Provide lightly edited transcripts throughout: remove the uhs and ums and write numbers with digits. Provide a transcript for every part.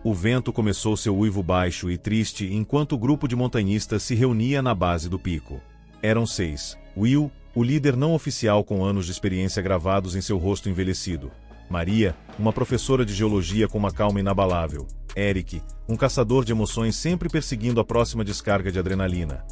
O vento começou seu uivo baixo e triste enquanto o grupo de montanhistas se reunia na base do pico. Eram 6. Will, o líder não oficial com anos de experiência gravados em seu rosto envelhecido. Maria, uma professora de geologia com uma calma inabalável. Eric, um caçador de emoções sempre perseguindo a próxima descarga de adrenalina.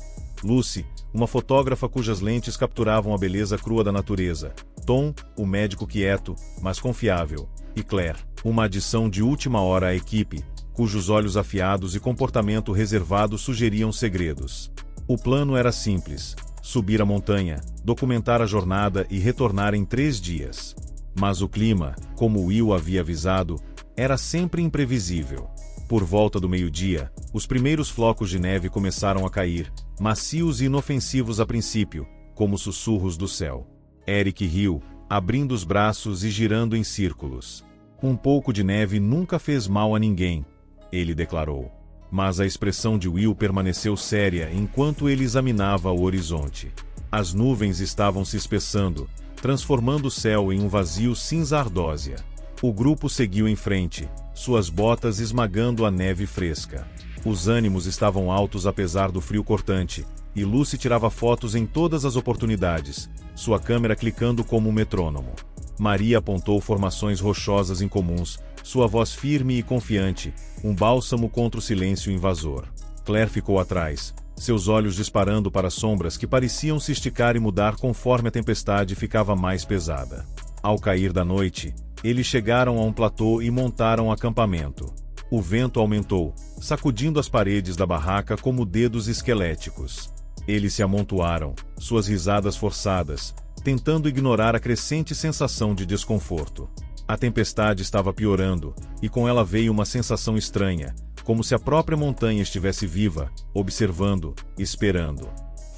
Lucy, uma fotógrafa cujas lentes capturavam a beleza crua da natureza. Tom, o médico quieto, mas confiável. E Claire, uma adição de última hora à equipe, cujos olhos afiados e comportamento reservado sugeriam segredos. O plano era simples: subir a montanha, documentar a jornada e retornar em 3 dias. Mas o clima, como Will havia avisado, era sempre imprevisível. Por volta do meio-dia, os primeiros flocos de neve começaram a cair, macios e inofensivos a princípio, como sussurros do céu. Eric riu, abrindo os braços e girando em círculos. Um pouco de neve nunca fez mal a ninguém, ele declarou. Mas a expressão de Will permaneceu séria enquanto ele examinava o horizonte. As nuvens estavam se espessando, transformando o céu em um vazio cinza ardósia. O grupo seguiu em frente, suas botas esmagando a neve fresca. Os ânimos estavam altos apesar do frio cortante, e Lucy tirava fotos em todas as oportunidades, sua câmera clicando como um metrônomo. Maria apontou formações rochosas incomuns, sua voz firme e confiante, um bálsamo contra o silêncio invasor. Claire ficou atrás, seus olhos disparando para sombras que pareciam se esticar e mudar conforme a tempestade ficava mais pesada. Ao cair da noite, eles chegaram a um platô e montaram acampamento. O vento aumentou, sacudindo as paredes da barraca como dedos esqueléticos. Eles se amontoaram, suas risadas forçadas, tentando ignorar a crescente sensação de desconforto. A tempestade estava piorando, e com ela veio uma sensação estranha, como se a própria montanha estivesse viva, observando, esperando.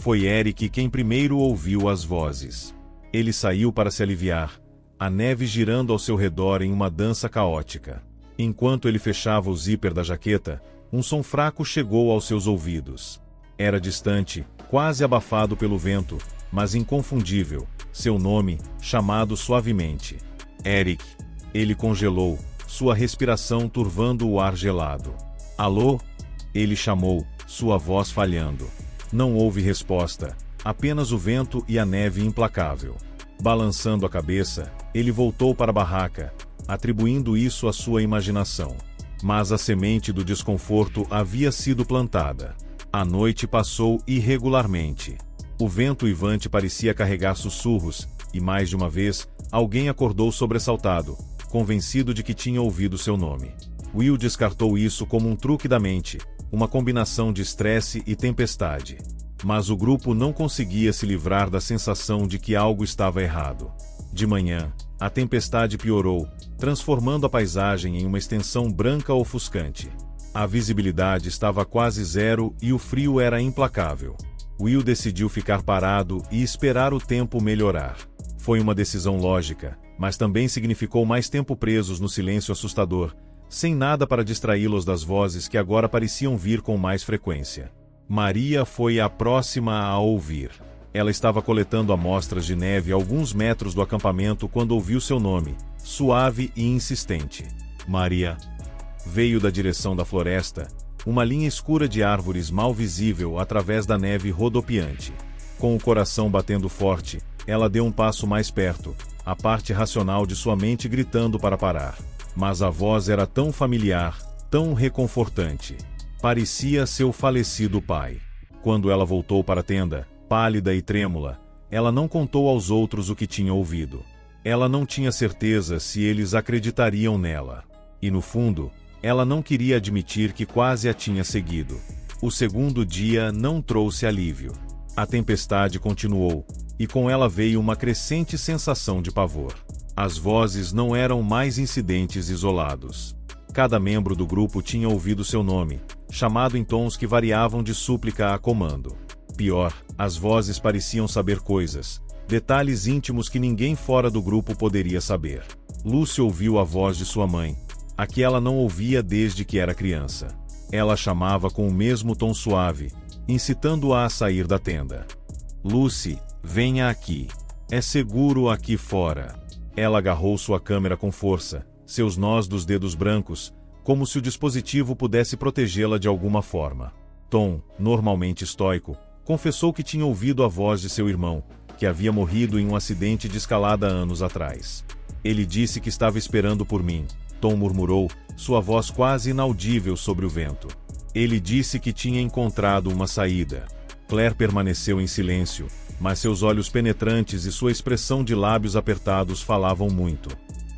Foi Eric quem primeiro ouviu as vozes. Ele saiu para se aliviar, a neve girando ao seu redor em uma dança caótica. Enquanto ele fechava o zíper da jaqueta, um som fraco chegou aos seus ouvidos. Era distante, quase abafado pelo vento, mas inconfundível, seu nome, chamado suavemente. Eric. Ele congelou, sua respiração turvando o ar gelado. Alô? Ele chamou, sua voz falhando. Não houve resposta, apenas o vento e a neve implacável. Balançando a cabeça, ele voltou para a barraca, atribuindo isso à sua imaginação. Mas a semente do desconforto havia sido plantada. A noite passou irregularmente. O vento uivante parecia carregar sussurros, e mais de uma vez, alguém acordou sobressaltado, convencido de que tinha ouvido seu nome. Will descartou isso como um truque da mente, uma combinação de estresse e tempestade. Mas o grupo não conseguia se livrar da sensação de que algo estava errado. De manhã, a tempestade piorou, transformando a paisagem em uma extensão branca ofuscante. A visibilidade estava quase zero e o frio era implacável. Will decidiu ficar parado e esperar o tempo melhorar. Foi uma decisão lógica, mas também significou mais tempo presos no silêncio assustador, sem nada para distraí-los das vozes que agora pareciam vir com mais frequência. Maria foi a próxima a ouvir. Ela estava coletando amostras de neve a alguns metros do acampamento quando ouviu seu nome, suave e insistente. Maria. Veio da direção da floresta, uma linha escura de árvores mal visível através da neve rodopiante. Com o coração batendo forte, ela deu um passo mais perto, a parte racional de sua mente gritando para parar. Mas a voz era tão familiar, tão reconfortante. Parecia seu falecido pai. Quando ela voltou para a tenda, pálida e trêmula, ela não contou aos outros o que tinha ouvido. Ela não tinha certeza se eles acreditariam nela. E no fundo, ela não queria admitir que quase a tinha seguido. O segundo dia não trouxe alívio. A tempestade continuou, e com ela veio uma crescente sensação de pavor. As vozes não eram mais incidentes isolados. Cada membro do grupo tinha ouvido seu nome, chamado em tons que variavam de súplica a comando. Pior, as vozes pareciam saber coisas, detalhes íntimos que ninguém fora do grupo poderia saber. Lucy ouviu a voz de sua mãe, a que ela não ouvia desde que era criança. Ela chamava com o mesmo tom suave, incitando-a a sair da tenda. Lucy, venha aqui. É seguro aqui fora. Ela agarrou sua câmera com força, seus nós dos dedos brancos, como se o dispositivo pudesse protegê-la de alguma forma. Tom, normalmente estoico, confessou que tinha ouvido a voz de seu irmão, que havia morrido em um acidente de escalada anos atrás. Ele disse que estava esperando por mim, Tom murmurou, sua voz quase inaudível sobre o vento. Ele disse que tinha encontrado uma saída. Claire permaneceu em silêncio, mas seus olhos penetrantes e sua expressão de lábios apertados falavam muito.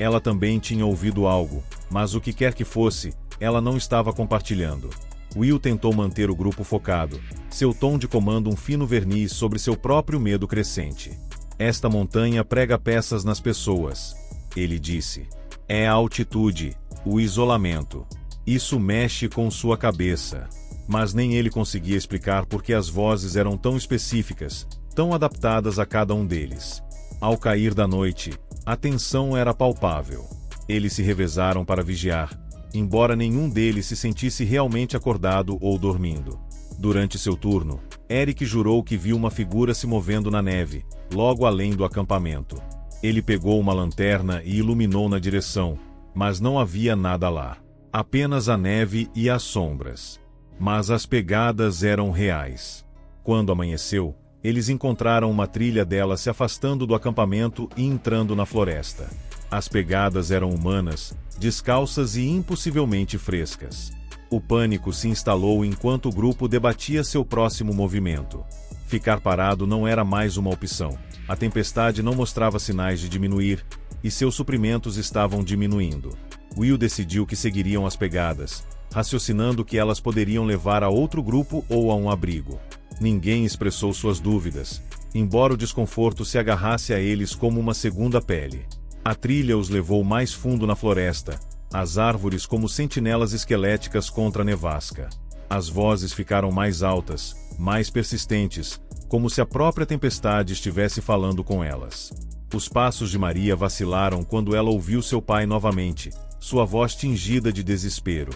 Ela também tinha ouvido algo, mas o que quer que fosse, ela não estava compartilhando. Will tentou manter o grupo focado, seu tom de comando um fino verniz sobre seu próprio medo crescente. Esta montanha prega peças nas pessoas, ele disse. É a altitude, o isolamento. Isso mexe com sua cabeça. Mas nem ele conseguia explicar por que as vozes eram tão específicas, tão adaptadas a cada um deles. Ao cair da noite, a tensão era palpável. Eles se revezaram para vigiar, embora nenhum deles se sentisse realmente acordado ou dormindo. Durante seu turno, Eric jurou que viu uma figura se movendo na neve, logo além do acampamento. Ele pegou uma lanterna e iluminou na direção, mas não havia nada lá. Apenas a neve e as sombras. Mas as pegadas eram reais. Quando amanheceu, eles encontraram uma trilha dela se afastando do acampamento e entrando na floresta. As pegadas eram humanas, descalças e impossivelmente frescas. O pânico se instalou enquanto o grupo debatia seu próximo movimento. Ficar parado não era mais uma opção. A tempestade não mostrava sinais de diminuir, e seus suprimentos estavam diminuindo. Will decidiu que seguiriam as pegadas, raciocinando que elas poderiam levar a outro grupo ou a um abrigo. Ninguém expressou suas dúvidas, embora o desconforto se agarrasse a eles como uma segunda pele. A trilha os levou mais fundo na floresta, as árvores como sentinelas esqueléticas contra a nevasca. As vozes ficaram mais altas, mais persistentes, como se a própria tempestade estivesse falando com elas. Os passos de Maria vacilaram quando ela ouviu seu pai novamente, sua voz tingida de desespero.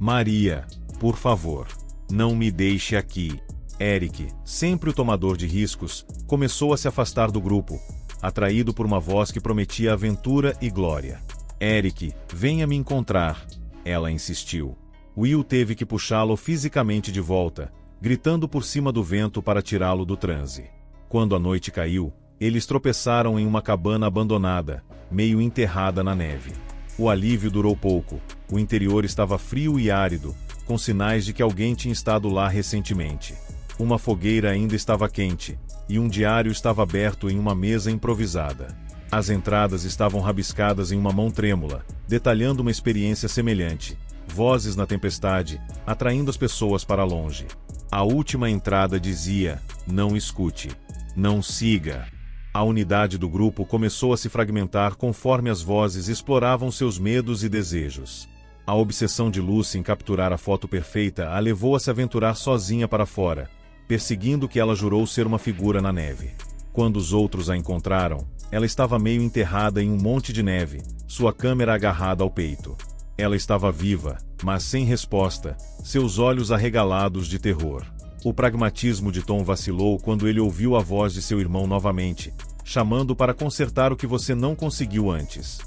Maria, por favor, não me deixe aqui. Eric, sempre o tomador de riscos, começou a se afastar do grupo, atraído por uma voz que prometia aventura e glória. Eric, venha me encontrar, ela insistiu. Will teve que puxá-lo fisicamente de volta, gritando por cima do vento para tirá-lo do transe. Quando a noite caiu, eles tropeçaram em uma cabana abandonada, meio enterrada na neve. O alívio durou pouco, o interior estava frio e árido, com sinais de que alguém tinha estado lá recentemente. Uma fogueira ainda estava quente, e um diário estava aberto em uma mesa improvisada. As entradas estavam rabiscadas em uma mão trêmula, detalhando uma experiência semelhante. Vozes na tempestade, atraindo as pessoas para longe. A última entrada dizia, não escute, não siga. A unidade do grupo começou a se fragmentar conforme as vozes exploravam seus medos e desejos. A obsessão de Lucy em capturar a foto perfeita a levou a se aventurar sozinha para fora, perseguindo o que ela jurou ser uma figura na neve. Quando os outros a encontraram, ela estava meio enterrada em um monte de neve, sua câmera agarrada ao peito. Ela estava viva, mas sem resposta, seus olhos arregalados de terror. O pragmatismo de Tom vacilou quando ele ouviu a voz de seu irmão novamente, chamando para consertar o que você não conseguiu antes.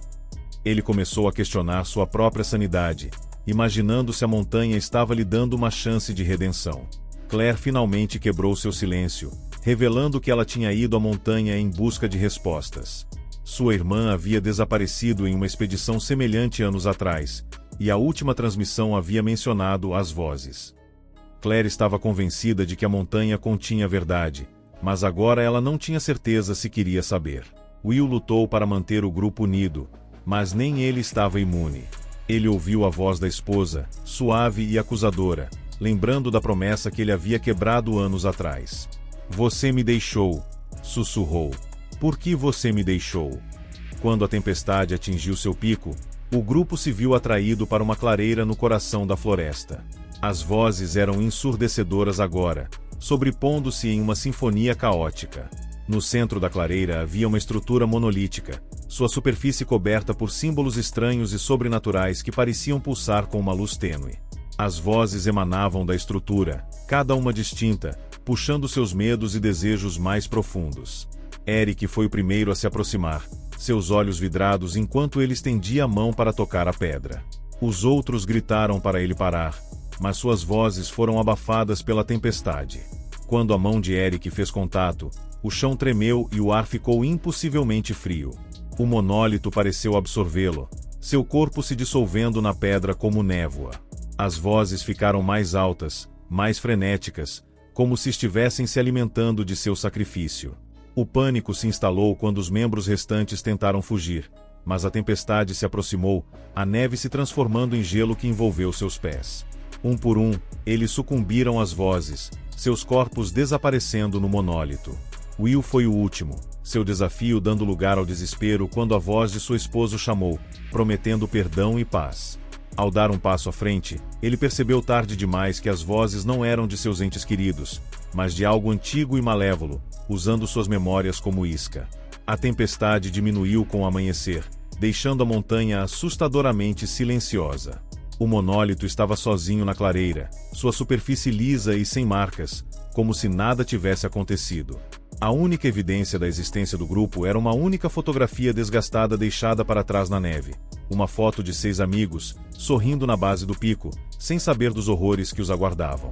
Ele começou a questionar sua própria sanidade, imaginando se a montanha estava lhe dando uma chance de redenção. Claire finalmente quebrou seu silêncio, revelando que ela tinha ido à montanha em busca de respostas. Sua irmã havia desaparecido em uma expedição semelhante anos atrás, e a última transmissão havia mencionado as vozes. Claire estava convencida de que a montanha continha a verdade, mas agora ela não tinha certeza se queria saber. Will lutou para manter o grupo unido, mas nem ele estava imune. Ele ouviu a voz da esposa, suave e acusadora, lembrando da promessa que ele havia quebrado anos atrás. Você me deixou, sussurrou. Por que você me deixou? Quando a tempestade atingiu seu pico, o grupo se viu atraído para uma clareira no coração da floresta. As vozes eram ensurdecedoras agora, sobrepondo-se em uma sinfonia caótica. No centro da clareira havia uma estrutura monolítica, sua superfície coberta por símbolos estranhos e sobrenaturais que pareciam pulsar com uma luz tênue. As vozes emanavam da estrutura, cada uma distinta, puxando seus medos e desejos mais profundos. Eric foi o primeiro a se aproximar, seus olhos vidrados enquanto ele estendia a mão para tocar a pedra. Os outros gritaram para ele parar, mas suas vozes foram abafadas pela tempestade. Quando a mão de Eric fez contato, o chão tremeu e o ar ficou impossivelmente frio. O monólito pareceu absorvê-lo, seu corpo se dissolvendo na pedra como névoa. As vozes ficaram mais altas, mais frenéticas, como se estivessem se alimentando de seu sacrifício. O pânico se instalou quando os membros restantes tentaram fugir, mas a tempestade se aproximou, a neve se transformando em gelo que envolveu seus pés. Um por um, eles sucumbiram às vozes, seus corpos desaparecendo no monólito. Will foi o último, seu desafio dando lugar ao desespero quando a voz de sua esposa o chamou, prometendo perdão e paz. Ao dar um passo à frente, ele percebeu tarde demais que as vozes não eram de seus entes queridos, mas de algo antigo e malévolo, usando suas memórias como isca. A tempestade diminuiu com o amanhecer, deixando a montanha assustadoramente silenciosa. O monólito estava sozinho na clareira, sua superfície lisa e sem marcas, como se nada tivesse acontecido. A única evidência da existência do grupo era uma única fotografia desgastada deixada para trás na neve. Uma foto de 6 amigos, sorrindo na base do pico, sem saber dos horrores que os aguardavam.